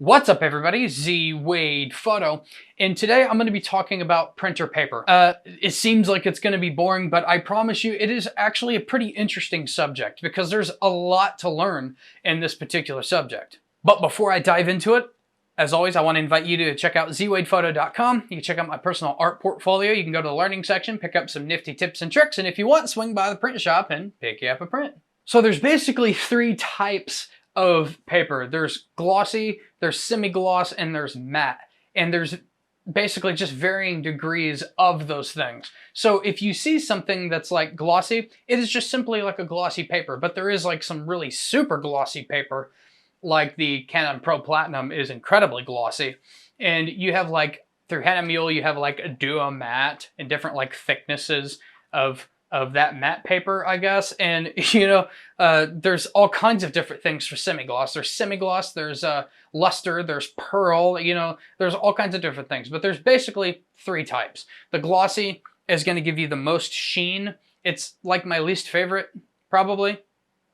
What's up everybody, ZWade Photo, and today I'm going to be talking about printer paper. It seems like it's going to be boring, but I promise you it is actually a pretty interesting subject because there's a lot to learn in this particular subject. But before I dive into it, as always, I want to invite you to check out ZWadePhoto.com. You can check out my personal art portfolio. You can go to the learning section, pick up some nifty tips and tricks, and if you want, swing by the print shop and pick you up a print. So there's basically three types of paper. There's glossy, there's semi-gloss, and there's matte. And there's basically just varying degrees of those things. So if you see something that's like glossy, it is just simply like a glossy paper. But there is like some really super glossy paper, like the Canon Pro Platinum is incredibly glossy. And you have like, through Hahnemühle, you have like a duo matte and different like thicknesses of that matte paper, I guess. And, you know, there's all kinds of different things for semi-gloss. There's semi-gloss, there's luster, there's pearl, you know, there's all kinds of different things. But there's basically three types. The glossy is going to give you the most sheen. It's like my least favorite, probably,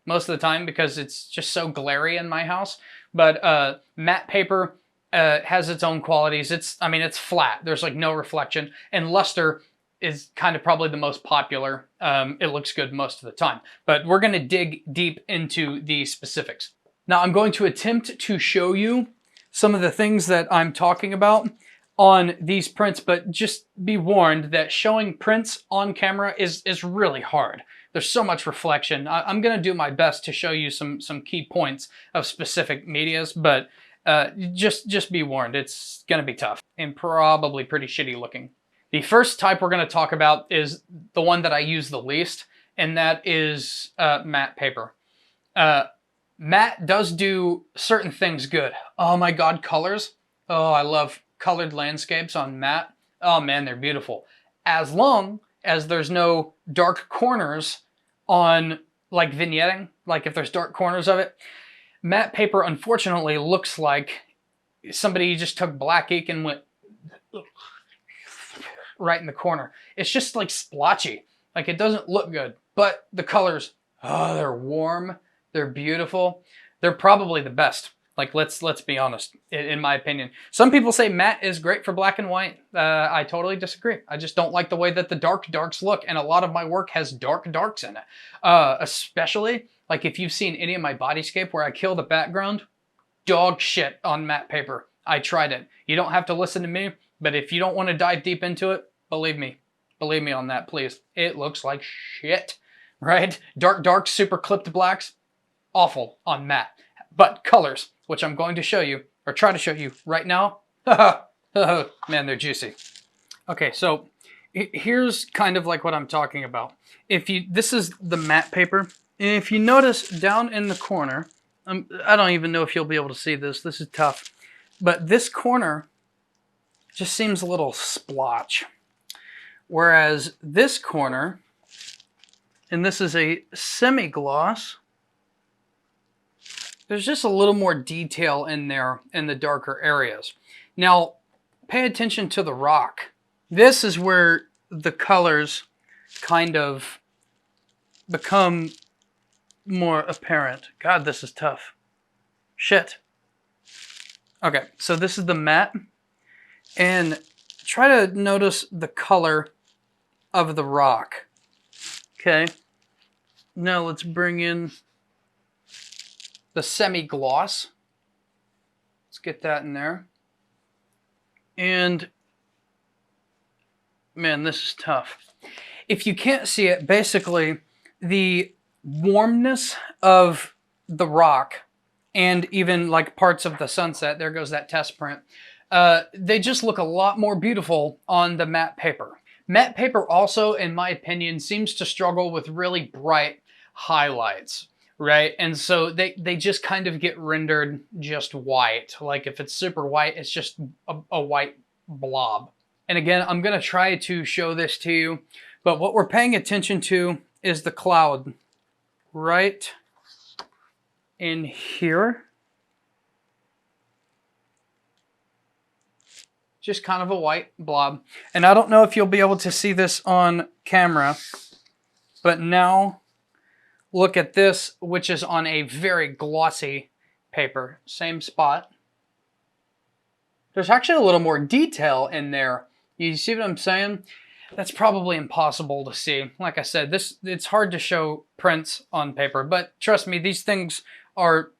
most of the time, because it's just so glary in my house. But matte paper has its own qualities. I mean, it's flat. There's like no reflection. And luster is kind of probably the most popular. It looks good most of the time, but we're going to dig deep into the specifics. Now I'm going to attempt to show you some of the things that I'm talking about on these prints, but just be warned that showing prints on camera is really hard. There's so much reflection. I'm going to do my best to show you some key points of specific medias, but just be warned, it's going to be tough and probably pretty shitty looking. The first type we're going to talk about is the one that I use the least, and that is matte paper. Matte does do certain things good. Oh my god, colors. Oh, I love colored landscapes on matte. Oh man, they're beautiful. As long as there's no dark corners on like vignetting, like if there's dark corners of it. Matte paper unfortunately looks like somebody just took black ink and went right in the corner. It's just like splotchy. Like it doesn't look good. But the colors, oh, they're warm. They're beautiful. They're probably the best. Like let's be honest, in my opinion. Some people say matte is great for black and white. I totally disagree. I just don't like the way that the darks look, and a lot of my work has darks in it. Especially like if you've seen any of my bodyscape where I kill the background, dog shit on matte paper. I tried it. You don't have to listen to me. But if you don't want to dive deep into it, believe me on that, please. It looks like shit, right? Dark, super clipped blacks, awful on matte. But colors, which I'm going to show you, or try to show you right now, man, they're juicy. Okay, so here's kind of like what I'm talking about. This is the matte paper, and if you notice down in the corner, I don't even know if you'll be able to see this. This is tough. But this corner just seems a little splotch. Whereas this corner, and this is a semi-gloss, there's just a little more detail in there in the darker areas. Now, pay attention to the rock. This is where the colors kind of become more apparent. God, this is tough. Shit. Okay, so this is the matte. And try to notice the color of the rock. Okay. Now let's bring in the semi-gloss. Let's get that in there. And man, this is tough. If you can't see it, basically the warmness of the rock and even like parts of the sunset, there goes that test print. They just look a lot more beautiful on the matte paper. Matte paper also, in my opinion, seems to struggle with really bright highlights, right? And so they just kind of get rendered just white. Like if it's super white, it's just a white blob. And again, I'm going to try to show this to you, but what we're paying attention to is the cloud right in here. Just kind of a white blob. And I don't know if you'll be able to see this on camera, but now look at this, which is on a very glossy paper. Same spot. There's actually a little more detail in there. You see what I'm saying? That's probably impossible to see. Like I said, it's hard to show prints on paper, but trust me, these things are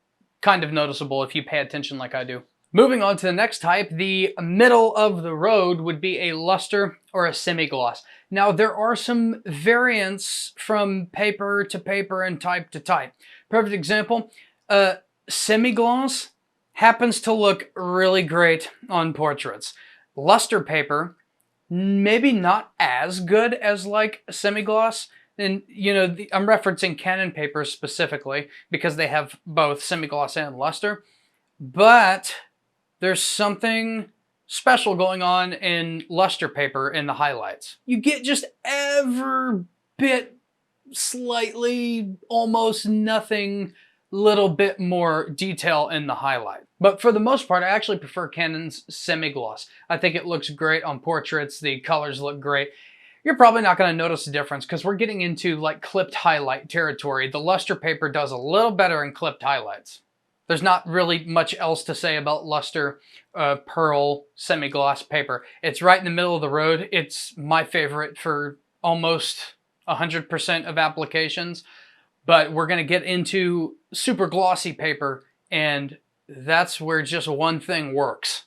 kind of noticeable if you pay attention like I do. Moving on to the next type, the middle of the road would be a luster or a semi-gloss. Now, there are some variants from paper to paper and type to type. Perfect example, semi-gloss happens to look really great on portraits. Luster paper, maybe not as good as like semi-gloss. And, you know, I'm referencing Canon papers specifically because they have both semi-gloss and luster. But there's something special going on in luster paper in the highlights. You get just every bit, slightly, almost nothing, little bit more detail in the highlight. But for the most part, I actually prefer Canon's semi-gloss. I think it looks great on portraits. The colors look great. You're probably not going to notice a difference because we're getting into like clipped highlight territory. The luster paper does a little better in clipped highlights. There's not really much else to say about luster, pearl, semi-gloss paper. It's right in the middle of the road. It's my favorite for almost 100% of applications. But we're going to get into super glossy paper, and that's where just one thing works.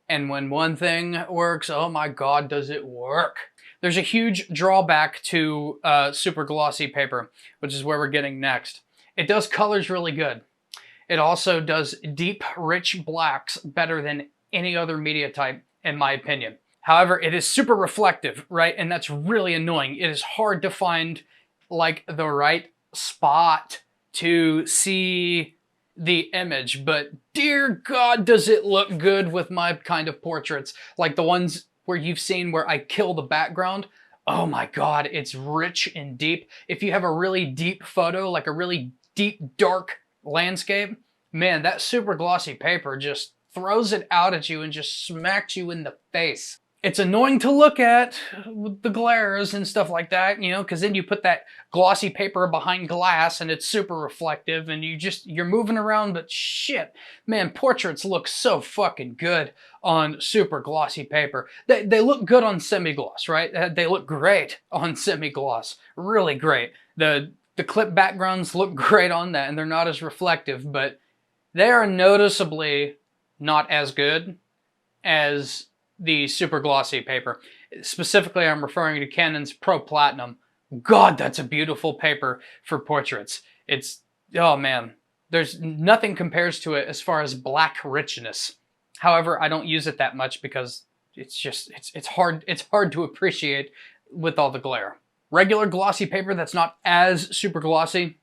And when one thing works, oh my God, does it work? There's a huge drawback to super glossy paper, which is where we're getting next. It does colors really good. It also does deep, rich blacks better than any other media type, in my opinion. However, it is super reflective, right? And that's really annoying. It is hard to find like the right spot to see the image, but dear God, does it look good with my kind of portraits, like the ones where you've seen where I kill the background. Oh my God, it's rich and deep. If you have a really deep photo, like a really deep, dark landscape, man, that super glossy paper just throws it out at you and just smacks you in the face. It's annoying to look at with the glares and stuff like that, you know, because then you put that glossy paper behind glass and it's super reflective and you're moving around, but shit, man, portraits look so fucking good on super glossy paper. They look good on semi-gloss, right? They look great on semi-gloss, really great. The clip backgrounds look great on that and they're not as reflective, but they are noticeably not as good as the super glossy paper. Specifically, I'm referring to Canon's Pro Platinum. God, that's a beautiful paper for portraits. It's, oh man, there's nothing compares to it as far as black richness. However, I don't use it that much because it's just, it's hard to appreciate with all the glare. Regular glossy paper that's not as super glossy,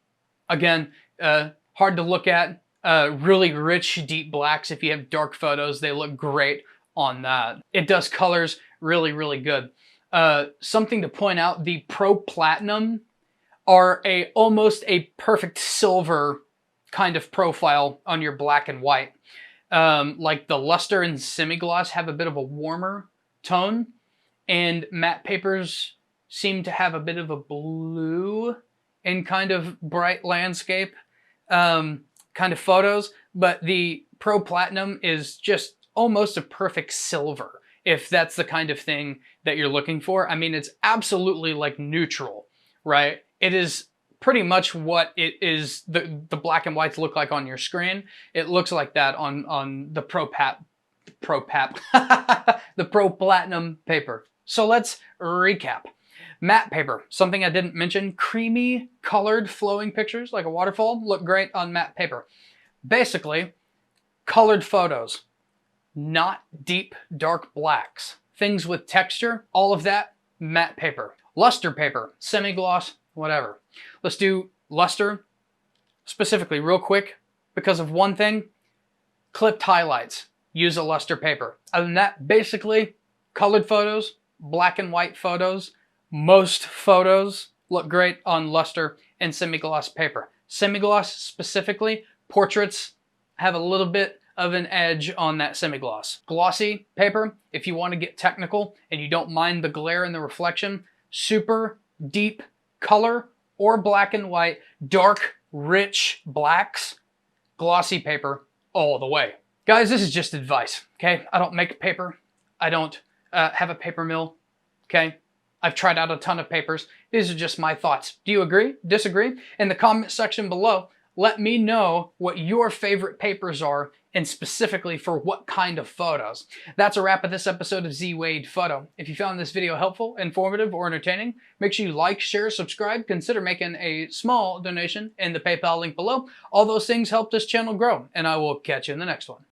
again, hard to look at. Really rich, deep blacks. If you have dark photos, they look great on that. It does colors really, really good. Something to point out, the Pro Platinum are almost a perfect silver kind of profile on your black and white. Like the luster and semi-gloss have a bit of a warmer tone, and matte papers seem to have a bit of a blue and kind of bright landscape kind of photos, but the Pro Platinum is just almost a perfect silver, if that's the kind of thing that you're looking for. I mean, it's absolutely like neutral, right? It is pretty much what it is, the black and whites look like on your screen. It looks like that on the the Pro Platinum paper. So let's recap. Matte paper, something I didn't mention, creamy colored flowing pictures like a waterfall look great on matte paper. Basically, colored photos. Not deep, dark blacks. Things with texture, all of that, matte paper. Luster paper, semi-gloss, whatever. Let's do luster, specifically real quick, because of one thing, clipped highlights. Use a luster paper. Other than that, basically, colored photos, black and white photos, most photos look great on luster and semi-gloss paper. Semi-gloss specifically, portraits have a little bit of an edge on that semi-gloss. Glossy paper, if you want to get technical and you don't mind the glare and the reflection, super deep color or black and white, dark, rich blacks, glossy paper all the way. Guys, this is just advice, okay? I don't make paper. I don't have a paper mill, okay? I've tried out a ton of papers. These are just my thoughts. Do you agree? Disagree? In the comment section below, let me know what your favorite papers are and specifically for what kind of photos. That's a wrap of this episode of ZWade Photo. If you found this video helpful, informative, or entertaining, make sure you like, share, subscribe, consider making a small donation in the PayPal link below. All those things help this channel grow, and I will catch you in the next one.